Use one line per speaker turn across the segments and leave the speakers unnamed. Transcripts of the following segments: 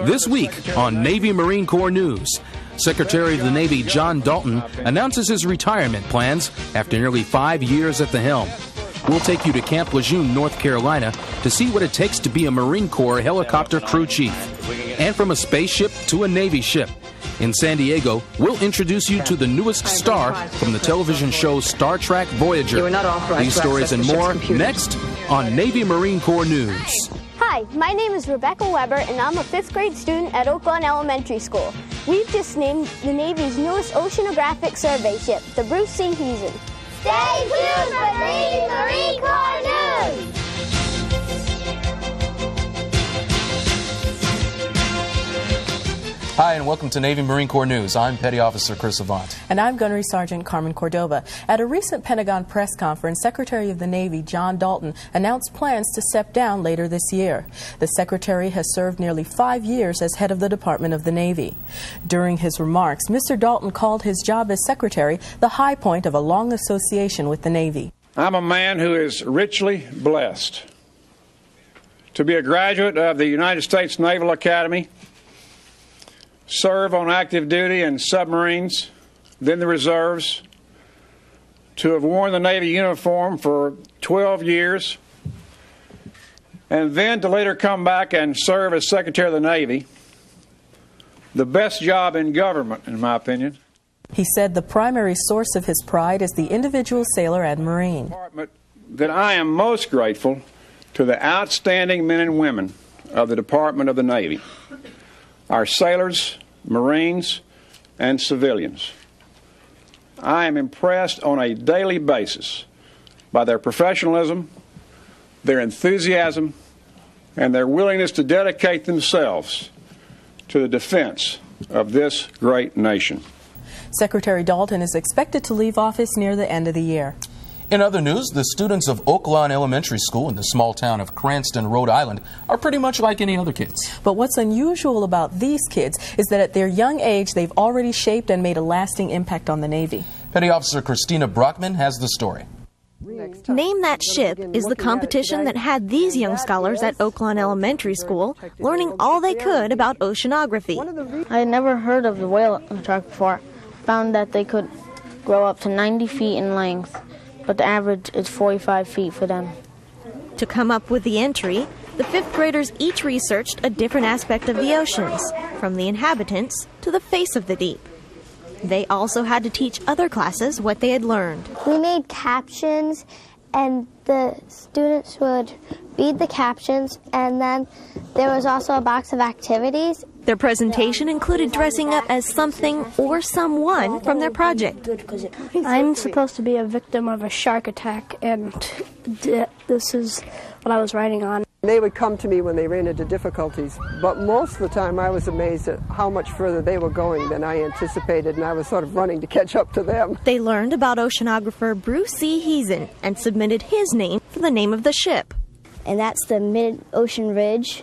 This week on Navy Marine Corps News, Secretary of the Navy John Dalton announces his retirement plans after nearly 5 years at the helm. We'll take you to Camp Lejeune, North Carolina, to see what it takes to be a Marine Corps helicopter crew chief. And from a spaceship to a Navy ship. In San Diego, we'll introduce you to the newest star from the television show Star Trek Voyager. These stories and more next on Navy Marine Corps News.
Hi, my name is Rebecca Weber, and I'm a 5th grade student at Oak Lawn Elementary School. We've just named the Navy's newest oceanographic survey ship, the Bruce C. Heezen.
Stay tuned for Navy Marine Corps News!
Hi, and welcome to Navy Marine Corps News. I'm Petty Officer Chris Avant.
And I'm Gunnery Sergeant Carmen Cordova. At a recent Pentagon press conference, Secretary of the Navy John Dalton announced plans to step down later this year. The Secretary has served nearly 5 years as head of the Department of the Navy. During his remarks, Mr. Dalton called his job as Secretary the high point of a long association with the Navy.
I'm a man who is richly blessed to be a graduate of the United States Naval Academy, serve on active duty in submarines, then the reserves, to have worn the Navy uniform for 12 years, and then to later come back and serve as Secretary of the Navy, the best job in government, in my opinion.
He said the primary source of his pride is the individual sailor and Marine.
That I am most grateful to the outstanding men and women of the Department of the Navy, our sailors, Marines, and civilians. I am impressed on a daily basis by their professionalism, their enthusiasm, and their willingness to dedicate themselves to the defense of this great nation.
Secretary Dalton is expected to leave office near the end of the year.
In other news, the students of Oak Lawn Elementary School in the small town of Cranston, Rhode Island, are pretty much like any other kids.
But what's unusual about these kids is that at their young age, they've already shaped and made a lasting impact on the Navy.
Petty Officer Christina Brockman has the story.
Name That Ship is the competition that had these young scholars at Oak Lawn Elementary School learning all they could about oceanography.
I had never heard of the whale shark before. Found that they could grow up to 90 feet in length, but the average is 45 feet for them.
To come up with the entry, the 5th graders each researched a different aspect of the oceans, from the inhabitants to the face of the deep. They also had to teach other classes what they had learned.
We made captions, and the students would read the captions, and then there was also a box of activities.
Their presentation included dressing up as something or someone from their project.
I'm supposed to be a victim of a shark attack, and this is what I was writing on.
They would come to me when they ran into difficulties, but most of the time I was amazed at how much further they were going than I anticipated, and I was sort of running to catch up to them.
They learned about oceanographer Bruce C. Heezen and submitted his name for the name of the ship.
And that's the Mid-Ocean Ridge,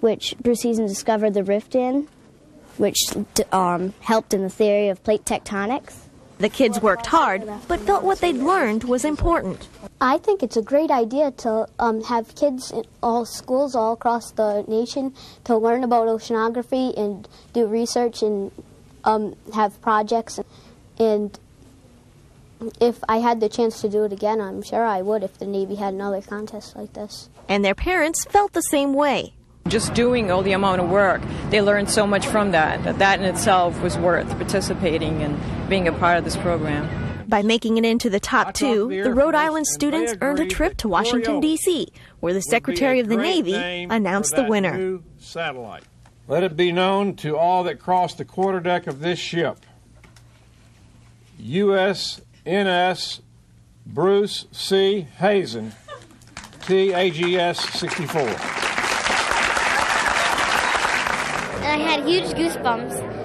which Bruce Heezen discovered the rift in, which helped in the theory of plate tectonics.
The kids worked hard, but felt what they'd learned was important.
I think it's a great idea to have kids in all schools all across the nation to learn about oceanography and do research and have projects. And if I had the chance to do it again, I'm sure I would if the Navy had another contest like this.
And their parents felt the same way.
Just doing all the amount of work, they learned so much from that in itself was worth participating and being a part of this program.
By making it into the top 2, the Rhode Island students earned a trip to Washington, D.C., where the Secretary of the Navy announced the winner.
Let it be known to all that cross the quarterdeck of this ship, USNS Bruce C. Heezen, TAGS 64.
And I had huge goosebumps.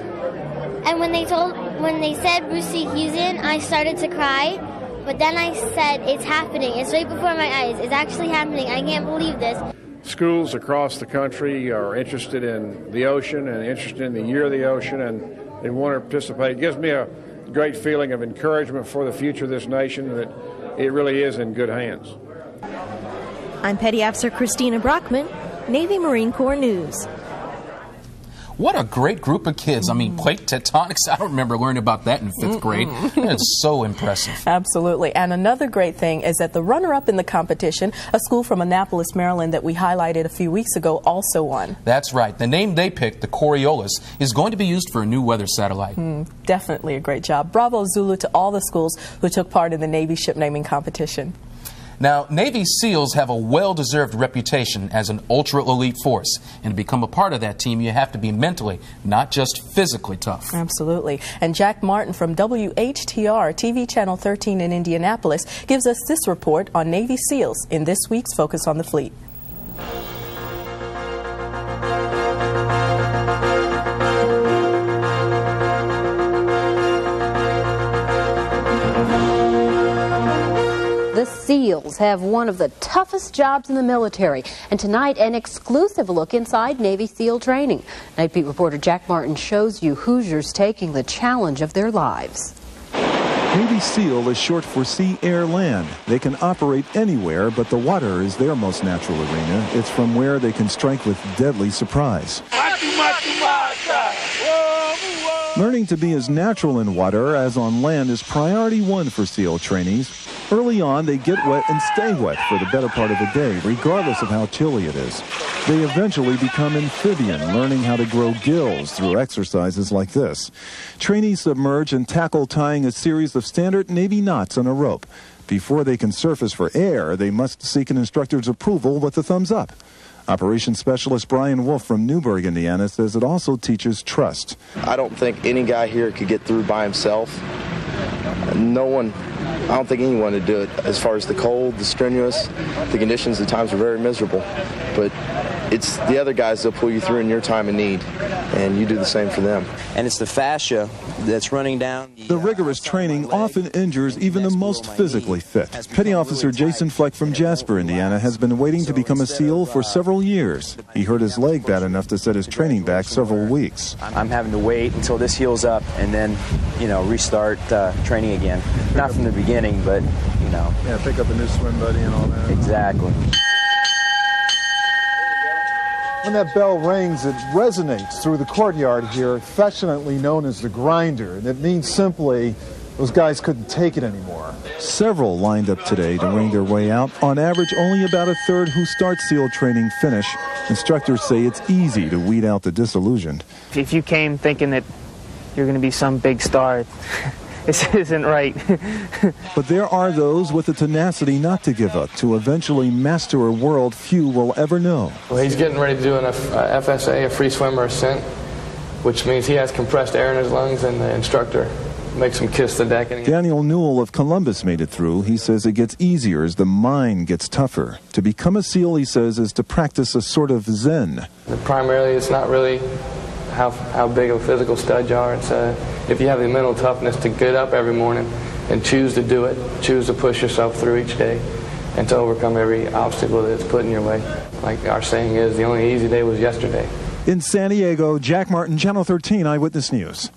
And when they said Bruce C. Heezen, I started to cry. But then I said, it's happening. It's right before my eyes. It's actually happening. I can't believe this.
Schools across the country are interested in the ocean and interested in the Year of the Ocean and want to participate. It gives me a great feeling of encouragement for the future of this nation, and that it really is in good hands.
I'm Petty Officer Christina Brockman, Navy Marine Corps News.
What a great group of kids. I mean, plate tectonics, I don't remember learning about that in 5th grade. It's so impressive.
Absolutely. And another great thing is that the runner-up in the competition, a school from Annapolis, Maryland that we highlighted a few weeks ago, also won.
That's right. The name they picked, the Coriolis, is going to be used for a new weather satellite.
Definitely a great job. Bravo Zulu to all the schools who took part in the Navy ship naming competition.
Now, Navy SEALs have a well-deserved reputation as an ultra-elite force. And to become a part of that team, you have to be mentally, not just physically tough.
Absolutely. And Jack Martin from WHTR, TV Channel 13 in Indianapolis, gives us this report on Navy SEALs in this week's Focus on the Fleet.
The SEALs have one of the toughest jobs in the military, and tonight an exclusive look inside Navy SEAL training. Night Beat reporter Jack Martin shows you Hoosiers taking the challenge of their lives.
Navy SEAL is short for Sea, Air, Land. They can operate anywhere, but the water is their most natural arena. It's from where they can strike with deadly surprise. Learning to be as natural in water as on land is priority one for SEAL trainees. Early on, they get wet and stay wet for the better part of the day, regardless of how chilly it is. They eventually become amphibian, learning how to grow gills through exercises like this. Trainees submerge and tackle tying a series of standard Navy knots on a rope. Before they can surface for air, they must seek an instructor's approval with a thumbs up. Operations Specialist Brian Wolf from Newburgh, Indiana, says it also teaches trust.
I don't think any guy here could get through by himself. I don't think anyone would do it. As far as the cold, the strenuous, the conditions at times are very miserable. But it's the other guys that pull you through in your time of need, and you do the same for them.
And it's the fascia that's running down.
The rigorous training often injures even the most physically fit. Petty Officer Jason Fleck from Jasper, Indiana, has been waiting to become a SEAL for several years. He hurt his leg bad enough to set his training back several weeks.
I'm having to wait until this heals up and then, restart training again. Not from the beginning, but,
Yeah, pick up a new swim buddy and all that.
Exactly.
When that bell rings, it resonates through the courtyard here, affectionately known as the grinder. And it means simply those guys couldn't take it anymore.
Several lined up today to ring their way out. On average, only about a third who start SEAL training finish. Instructors say it's easy to weed out the disillusioned.
If you came thinking that you're going to be some big star, this isn't right.
But there are those with the tenacity not to give up, to eventually master a world few will ever know.
Well, he's getting ready to do an FSA, a free swimmer ascent, which means he has compressed air in his lungs, and the instructor makes him kiss the deck.
Daniel Newell of Columbus made it through. He says it gets easier as the mind gets tougher. To become a SEAL, he says, is to practice a sort of Zen.
Primarily, it's not really how big of a physical stud you are. It's if you have the mental toughness to get up every morning and choose to do it, choose to push yourself through each day, and to overcome every obstacle that's put in your way. Like our saying is, the only easy day was yesterday.
In San Diego, Jack Martin, Channel 13 Eyewitness News.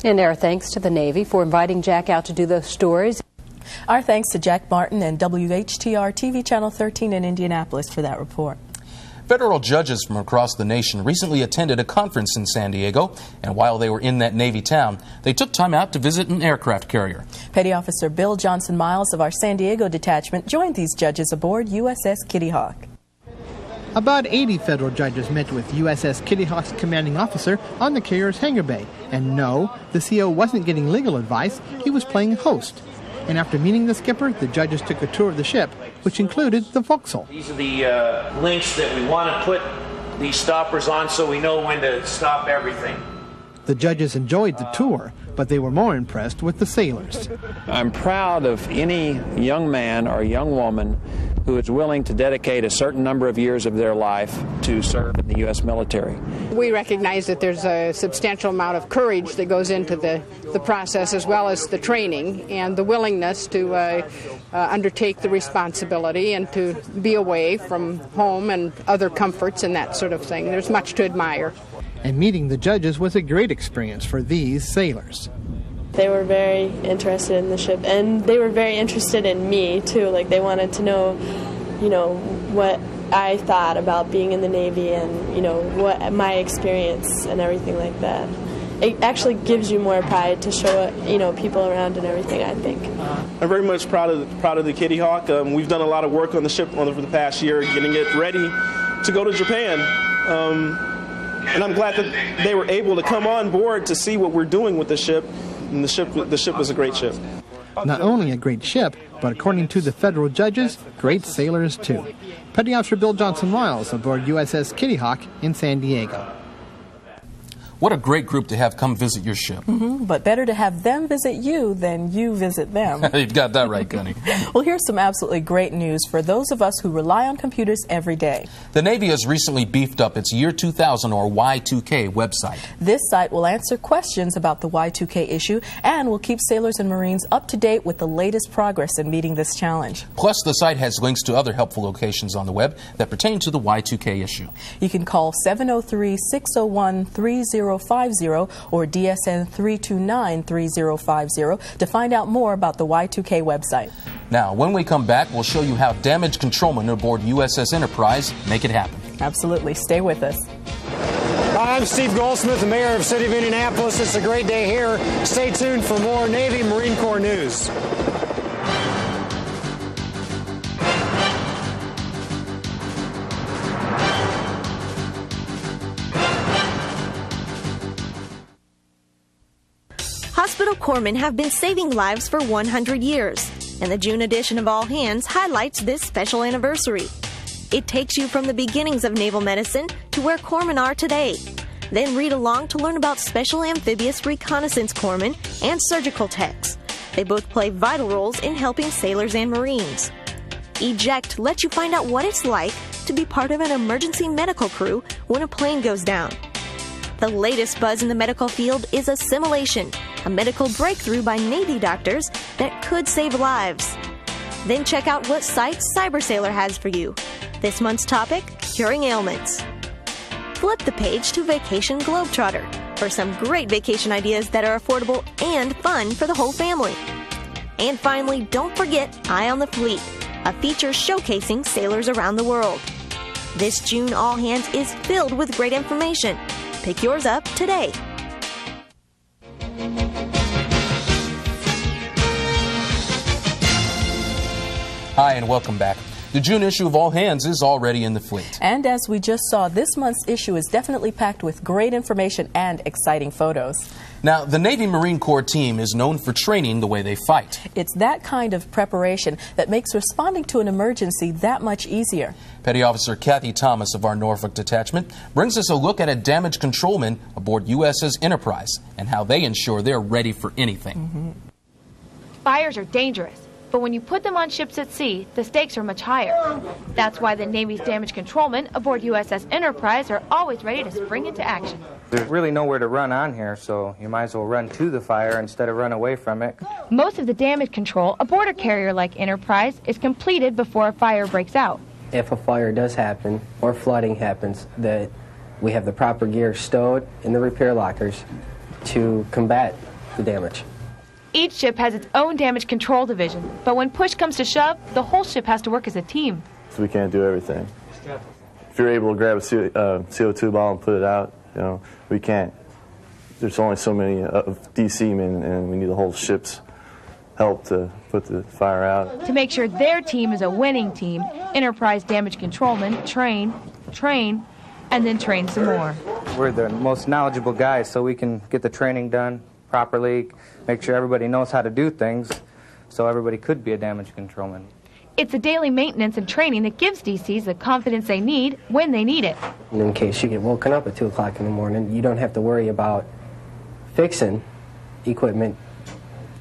And our thanks to the Navy for inviting Jack out to do those stories.
Our thanks to Jack Martin and WHTR TV Channel 13 in Indianapolis for that report.
Federal judges from across the nation recently attended a conference in San Diego, and while they were in that Navy town, they took time out to visit an aircraft carrier.
Petty Officer Bill Johnson Miles of our San Diego detachment joined these judges aboard USS Kitty Hawk.
About 80 federal judges met with USS Kitty Hawk's commanding officer on the carrier's hangar bay. And no, the CO wasn't getting legal advice, he was playing host. And after meeting the skipper, the judges took a tour of the ship, which included the Vauxhall.
These are the links that we want to put these stoppers on so we know when to stop everything.
The judges enjoyed the tour, but they were more impressed with the sailors.
I'm proud of any young man or young woman who is willing to dedicate a certain number of years of their life to serve in the U.S. military.
We recognize that there's a substantial amount of courage that goes into the process, as well as the training and the willingness to undertake the responsibility and to be away from home and other comforts and that sort of thing. There's much to admire.
And meeting the judges was a great experience for these sailors.
They were very interested in the ship, and they were very interested in me too. Like, they wanted to know, what I thought about being in the Navy and, you know, what my experience and everything like that. It actually gives you more pride to show it, you know, people around and everything, I think.
I'm very much proud of the Kitty Hawk. We've done a lot of work on the ship over the past year, getting it ready to go to Japan. And I'm glad that they were able to come on board to see what we're doing with the ship. And the ship was a great ship.
Not only a great ship, but according to the federal judges, great sailors too. Petty Officer Bill Johnson-Wiles aboard USS Kitty Hawk in San Diego.
What a great group to have come visit your ship.
But better to have them visit you than you visit them.
You've got that right, Gunny.
Well, here's some absolutely great news for those of us who rely on computers every day.
The Navy has recently beefed up its Year 2000 or Y2K website.
This site will answer questions about the Y2K issue and will keep sailors and Marines up to date with the latest progress in meeting this challenge.
Plus, the site has links to other helpful locations on the web that pertain to the Y2K issue.
You can call 703-601-3050 or DSN 329-3050 to find out more about the Y2K website.
Now, when we come back, we'll show you how damage controlmen aboard USS Enterprise make it happen.
Absolutely. Stay with us.
Hi, I'm Steve Goldsmith, the mayor of the city of Indianapolis. It's a great day here. Stay tuned for more Navy Marine Corps news.
Hospital corpsmen have been saving lives for 100 years, and the June edition of All Hands highlights this special anniversary. It takes you from the beginnings of naval medicine to where corpsmen are today. Then read along to learn about special amphibious reconnaissance corpsmen and surgical techs. They both play vital roles in helping sailors and Marines. Eject lets you find out what it's like to be part of an emergency medical crew when a plane goes down. The latest buzz in the medical field is assimilation, a medical breakthrough by Navy doctors that could save lives. Then check out what site CyberSailor has for you. This month's topic, curing ailments. Flip the page to Vacation Globetrotter for some great vacation ideas that are affordable and fun for the whole family. And finally, don't forget Eye on the Fleet, a feature showcasing sailors around the world. This June All Hands is filled with great information. Pick yours up today.
Hi, and welcome back. The June issue of All Hands is already in the fleet.
And as we just saw, this month's issue is definitely packed with great information and exciting photos.
Now, the Navy Marine Corps team is known for training the way they fight.
It's that kind of preparation that makes responding to an emergency that much easier.
Petty Officer Kathy Thomas of our Norfolk Detachment brings us a look at a damage controlman aboard USS Enterprise and how they ensure they're ready for anything.
Fires are dangerous, but when you put them on ships at sea, the stakes are much higher. That's why the Navy's damage controlmen aboard USS Enterprise are always ready to spring into action.
There's really nowhere to run on here, so you might as well run to the fire instead of run away from it.
Most of the damage control aboard a carrier like Enterprise is completed before a fire breaks out.
If a fire does happen or flooding happens, that we have the proper gear stowed in the repair lockers to combat the damage.
Each ship has its own damage control division, but when push comes to shove, the whole ship has to work as a team.
So we can't do everything. If you're able to grab a CO2 ball and put it out, you know, we can't. There's only so many of DC men, and we need the whole ship's help to put the fire out.
To make sure their team is a winning team, Enterprise damage controlmen train, and then train some more.
We're the most knowledgeable guys, so we can get the training done properly, make sure everybody knows how to do things, so everybody could be a damage controlman.
It's the daily maintenance and training that gives DCs the confidence they need when they need it.
And in case you get woken up at 2 o'clock in the morning, you don't have to worry about fixing equipment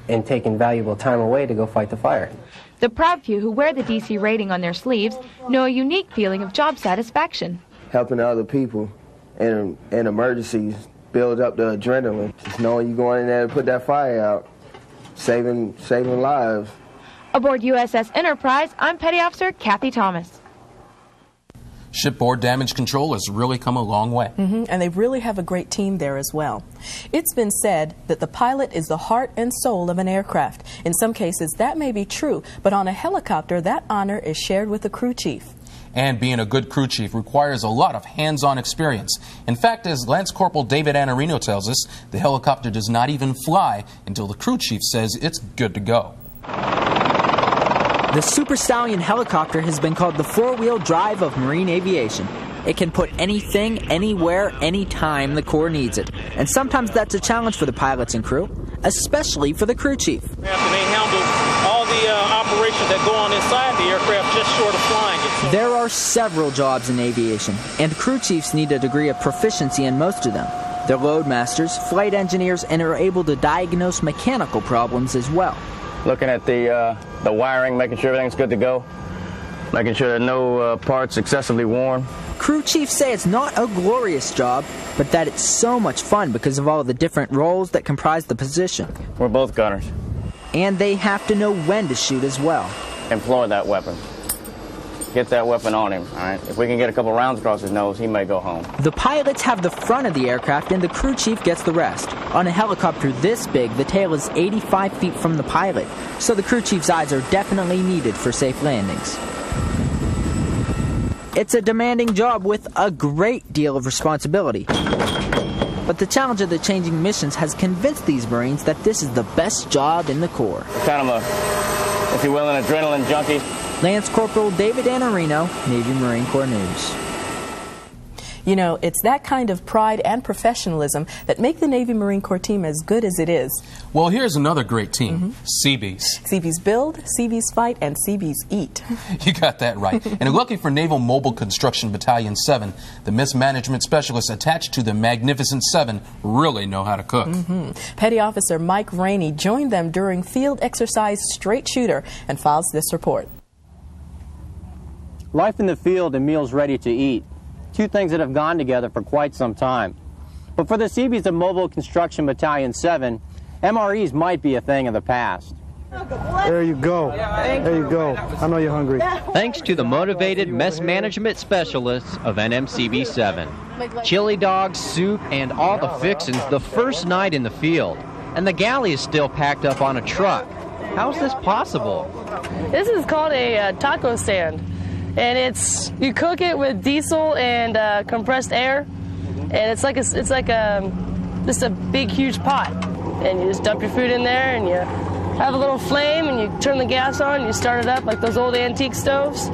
and taking valuable time away to go fight the fire.
The proud few who wear the DC rating on their sleeves know a unique feeling of job satisfaction.
Helping other people in emergencies build up the adrenaline. Just knowing you're going in there to put that fire out, saving lives.
Aboard USS Enterprise, I'm Petty Officer Kathy Thomas.
Shipboard damage control has really come a long way.
And they really have a great team there as well. It's been said that the pilot is the heart and soul of an aircraft. In some cases, that may be true, but on a helicopter, that honor is shared with the crew chief.
And being a good crew chief requires a lot of hands-on experience. In fact, as Lance Corporal David Anarino tells us, the helicopter does not even fly until the crew chief says it's good to go.
The Super Stallion helicopter has been called the four-wheel drive of marine aviation. It can put anything, anywhere, anytime the Corps needs it. And sometimes that's a challenge for the pilots and crew, especially for the crew chief.
They handle all the operations that go on inside the aircraft just short of flying it.
There are several jobs in aviation, and crew chiefs need a degree of proficiency in most of them. They're loadmasters, flight engineers, and are able to diagnose mechanical problems as well.
Looking at the wiring, making sure everything's good to go, making sure there are no parts excessively worn.
Crew chiefs say it's not a glorious job, but that it's so much fun because of all the different roles that comprise the position.
We're both gunners.
And they have to know when to shoot as well.
Employ that weapon. Get that weapon on him, all right? If we can get a couple rounds across his nose, he may go home.
The pilots have the front of the aircraft and the crew chief gets the rest. On a helicopter this big, the tail is 85 feet from the pilot, so the crew chief's eyes are definitely needed for safe landings. It's a demanding job with a great deal of responsibility. But the challenge of the changing missions has convinced these Marines that this is the best job in the Corps.
Kind of a, if you will, an adrenaline junkie.
Lance Corporal David Anarino, Navy Marine Corps News.
You know, it's that kind of pride and professionalism that make the Navy Marine Corps team as good as it is.
Well, here's another great team, Seabees.
Seabees build, Seabees fight, and Seabees eat.
You got that right. And lucky for Naval Mobile Construction Battalion 7, the mismanagement specialists attached to the Magnificent Seven really know how to cook.
Petty Officer Mike Rainey joined them during field exercise Straight Shooter and files this report.
Life in the field and meals ready to eat. Two things that have gone together for quite some time. But for the Seabees of Mobile Construction Battalion 7, MREs might be a thing of the past.
There you go. There you go. I know you're hungry.
Thanks to the motivated mess management specialists of NMCB 7. Chili dogs, soup, and all the fixins the first night in the field. And the galley is still packed up on a truck. How is this possible?
This is called a taco stand. And you cook it with diesel and compressed air, and it's like just a big huge pot, and you just dump your food in there, and you have a little flame, and you turn the gas on, and you start it up like those old antique stoves,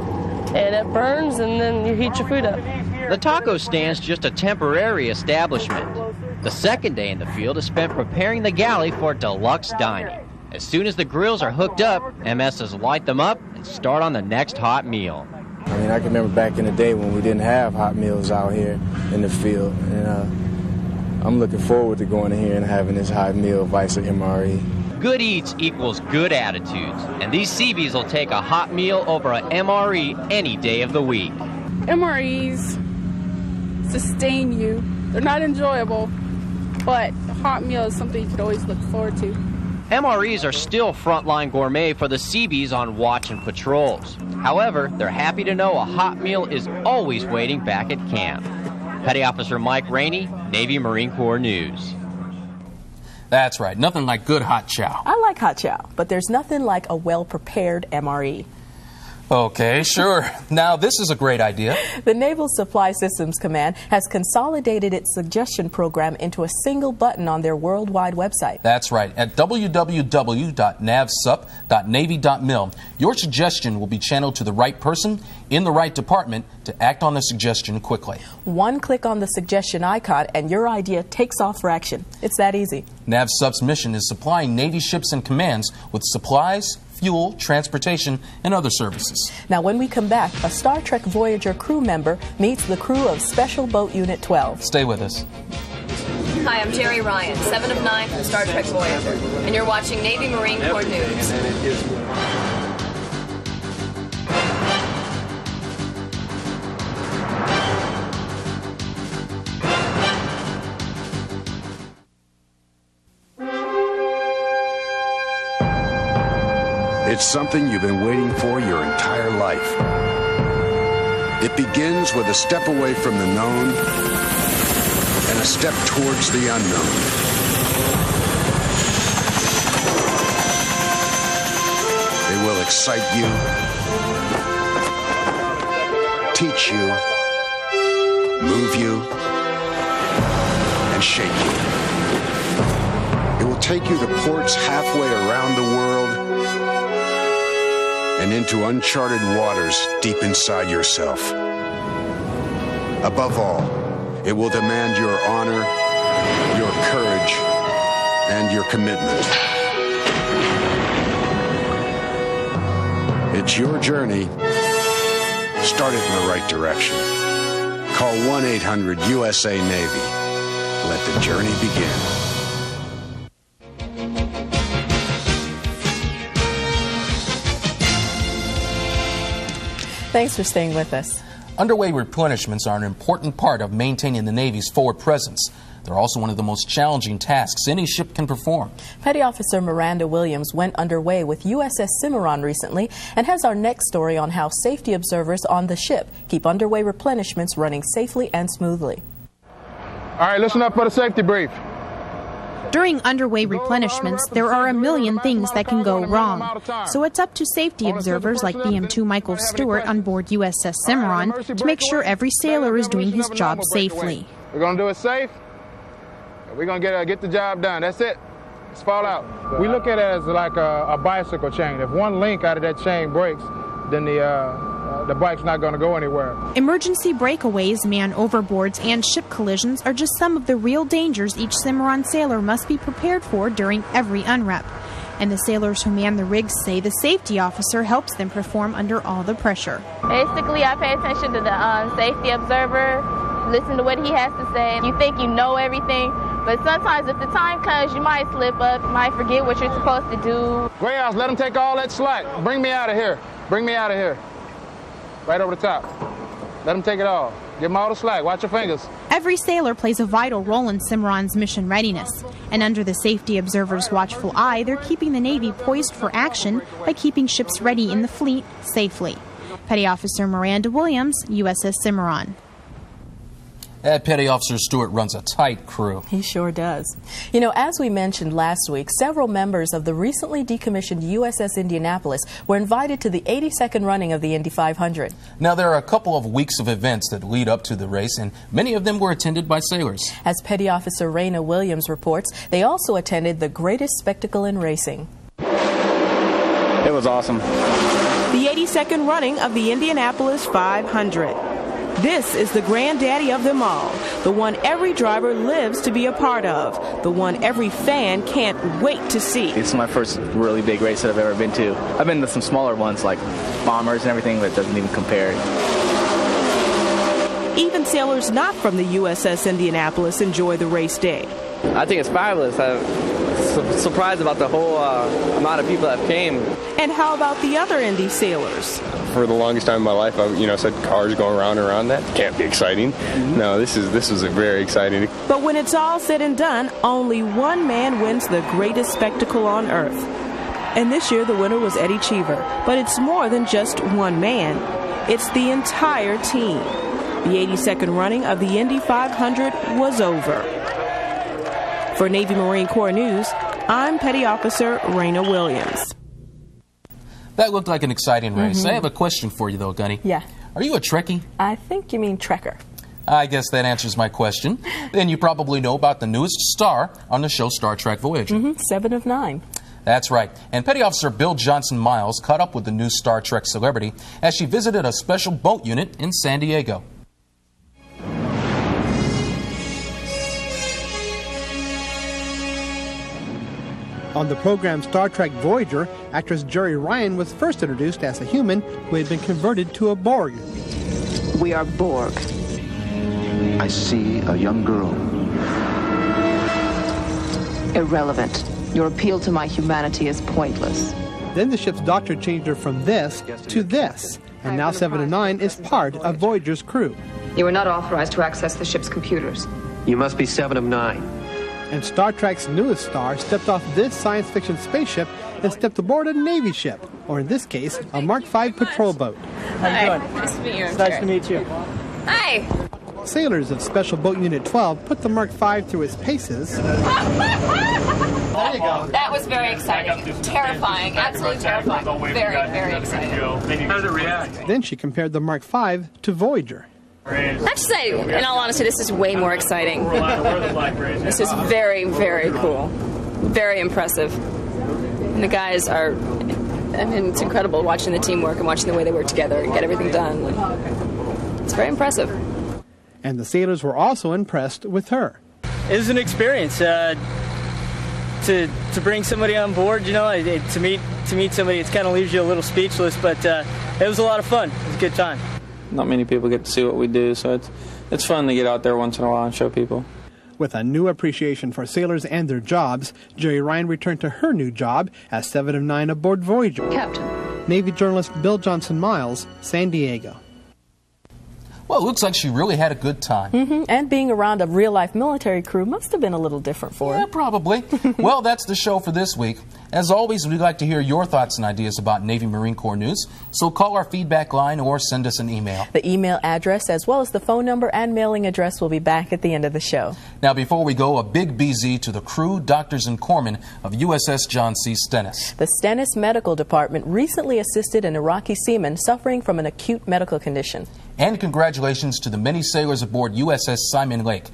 and it burns, and then you heat your food up.
The taco stand's just a temporary establishment. The second day in the field is spent preparing the galley for deluxe dining. As soon as the grills are hooked up, MSs light them up and start on the next hot meal.
I mean, I can remember back in the day when we didn't have hot meals out here in the field. And I'm looking forward to going in here and having this hot meal vice of MRE.
Good eats equals good attitudes. And these Seabees will take a hot meal over a MRE any day of the week.
MREs sustain you. They're not enjoyable, but a hot meal is something you can always look forward to.
MREs are still frontline gourmet for the Seabees on watch and patrols. However, they're happy to know a hot meal is always waiting back at camp. Petty Officer Mike Rainey, Navy Marine Corps News.
That's right, nothing like good hot chow.
I like hot chow, but there's nothing like a well-prepared MRE.
Okay, sure. Now, this is a great idea.
The Naval Supply Systems Command has consolidated its suggestion program into a single button on their worldwide website.
That's right. At www.navsup.navy.mil, your suggestion will be channeled to the right person in the right department to act on the suggestion quickly.
One click on the suggestion icon and your idea takes off for action. It's that easy.
NAVSUP's mission is supplying Navy ships and commands with supplies, fuel, transportation, and other services.
Now, when we come back, a Star Trek Voyager crew member meets the crew of Special Boat Unit 12.
Stay with us.
Hi, I'm Jerry Ryan, 7 of 9 from Star Trek Voyager, and you're watching Navy Marine Corps News.
It's something you've been waiting for your entire life. It begins with a step away from the known and a step towards the unknown. It will excite you, teach you, move you, and shape you. It will take you to ports halfway around the world and into uncharted waters deep inside yourself. Above all, it will demand your honor, your courage, and your commitment. It's your journey. Start it in the right direction. Call 1-800-USA-NAVY. Let the journey begin.
Thanks for staying with us.
Underway replenishments are an important part of maintaining the Navy's forward presence. They're also one of the most challenging tasks any ship can perform.
Petty Officer Miranda Williams went underway with USS Cimarron recently and has our next story on how safety observers on the ship keep underway replenishments running safely and smoothly.
All right, listen up for the safety brief.
During underway replenishments, there are a million things that can go wrong. So it's up to safety observers like BM2 Michael Stewart on board USS Cimarron to make sure every sailor is doing his job safely.
We're going to do it safe. We're going to get the job done. That's it. Let's fall out. We look at it as like a bicycle chain. If one link out of that chain breaks, then the bike's not going to go anywhere.
Emergency breakaways, man overboards, and ship collisions are just some of the real dangers each Cimarron sailor must be prepared for during every unrep. And the sailors who man the rigs say the safety officer helps them perform under all the pressure.
Basically, I pay attention to the safety observer, listen to what he has to say. You think you know everything, but sometimes if the time comes, you might slip up, you might forget what you're supposed to do.
Greyhouse, let them take all that slack. Bring me out of here. Bring me out of here. Right over the top. Let them take it all. Give them all the slack. Watch your fingers.
Every sailor plays a vital role in Cimarron's mission readiness. And under the safety observer's watchful eye, they're keeping the Navy poised for action by keeping ships ready in the fleet safely. Petty Officer Miranda Williams, USS Cimarron.
That Petty Officer Stewart runs a tight crew.
He sure does. You know, as we mentioned last week, several members of the recently decommissioned USS Indianapolis were invited to the 82nd running of the Indy 500.
Now, there are a couple of weeks of events that lead up to the race, and many of them were attended by sailors.
As Petty Officer Raina Williams reports, they also attended the greatest spectacle in racing.
It was awesome.
The 82nd running of the Indianapolis 500. This is the granddaddy of them all, the one every driver lives to be a part of, the one every fan can't wait to see.
It's my first really big race that I've ever been to. I've been to some smaller ones like Bombers and everything, but it doesn't even compare.
Even sailors not from the USS Indianapolis enjoy the race day.
I think it's fabulous. I'm surprised about the whole amount of people that came.
And how about the other Indy sailors?
For the longest time in my life, I said cars going around and around. That can't be exciting. No, this was very exciting.
But when it's all said and done, only one man wins the greatest spectacle on earth. And this year the winner was Eddie Cheever. But it's more than just one man. It's the entire team. The 82nd running of the Indy 500 was over. For Navy Marine Corps News, I'm Petty Officer Raina Williams.
That looked like an exciting race. I have a question for you, though, Gunny.
Yeah.
Are you a Trekkie?
I think you mean Trekker.
I guess that answers my question. Then you probably know about the newest star on the show Star Trek Voyager.
7 of 9.
That's right. And Petty Officer Bill Johnson Miles caught up with the new Star Trek celebrity as she visited a special boat unit in San Diego.
On the program Star Trek Voyager, actress Jeri Ryan was first introduced as a human who had been converted to a Borg.
We are Borg. I see a young girl. Irrelevant. Your appeal to my humanity is pointless.
Then the ship's doctor changed her from this to this, and now 7 of 9 is part of Voyager's crew.
You are not authorized to access the ship's computers.
You must be 7 of 9.
And Star Trek's newest star stepped off this science fiction spaceship and stepped aboard a Navy ship, or in this case, a Mark V patrol boat.
How you doing? Nice to meet you.
It's nice to meet you.
Hi.
Sailors of Special Boat Unit 12 put the Mark V through its paces
That was very exciting. Terrifying. Absolutely terrifying. Very, very exciting.
How did it react? Then she compared the Mark V to Voyager.
I have to say, in all honesty, this is way more exciting. This is very, very cool. Very impressive. And the guys are, I mean, it's incredible watching the teamwork and watching the way they work together and get everything done. It's very impressive.
And the sailors were also impressed with her.
It was an experience to bring somebody on board, to meet somebody. It kind of leaves you a little speechless, but it was a lot of fun. It was a good time.
Not many people get to see what we do, so it's fun to get out there once in a while and show people.
With a new appreciation for sailors and their jobs, Jerry Ryan returned to her new job as 7 of 9 aboard Voyager.
Captain.
Navy journalist Bill Johnson-Miles, San Diego.
Well, it looks like she really had a good time.
And being around a real-life military crew must have been a little different for her.
Yeah, probably. Well, that's the show for this week. As always, we'd like to hear your thoughts and ideas about Navy Marine Corps news, so call our feedback line or send us an email.
The email address as well as the phone number and mailing address will be back at the end of the show.
Now, before we go, a big BZ to the crew, doctors, and corpsmen of USS John C. Stennis.
The Stennis Medical Department recently assisted an Iraqi seaman suffering from an acute medical condition.
And congratulations to the many sailors aboard USS Simon Lake.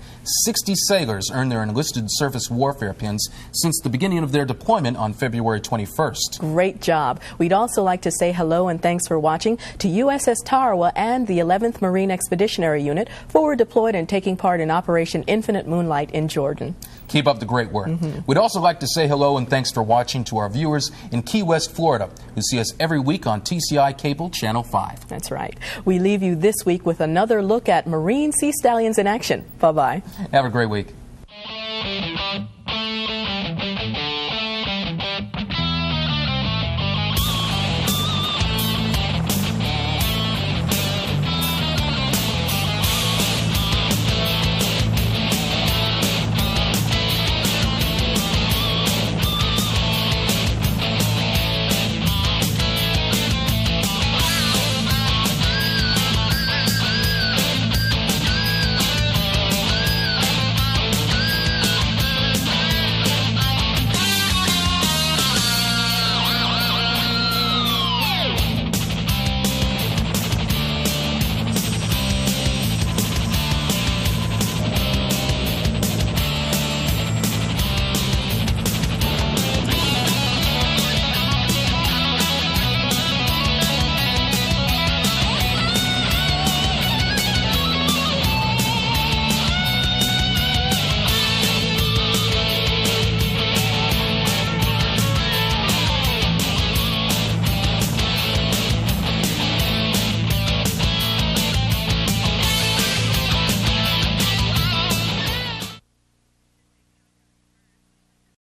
60 sailors earned their enlisted surface warfare pins since the beginning of their deployment on February 21st.
Great job. We'd also like to say hello and thanks for watching to USS Tarawa and the 11th Marine Expeditionary Unit, forward deployed and taking part in Operation Infinite Moonlight in Jordan.
Keep up the great work. We'd also like to say hello and thanks for watching to our viewers in Key West, Florida, who see us every week on TCI Cable Channel 5.
That's right. We leave you this week with another look at Marine Sea Stallions in action. Bye-bye.
Have a great week.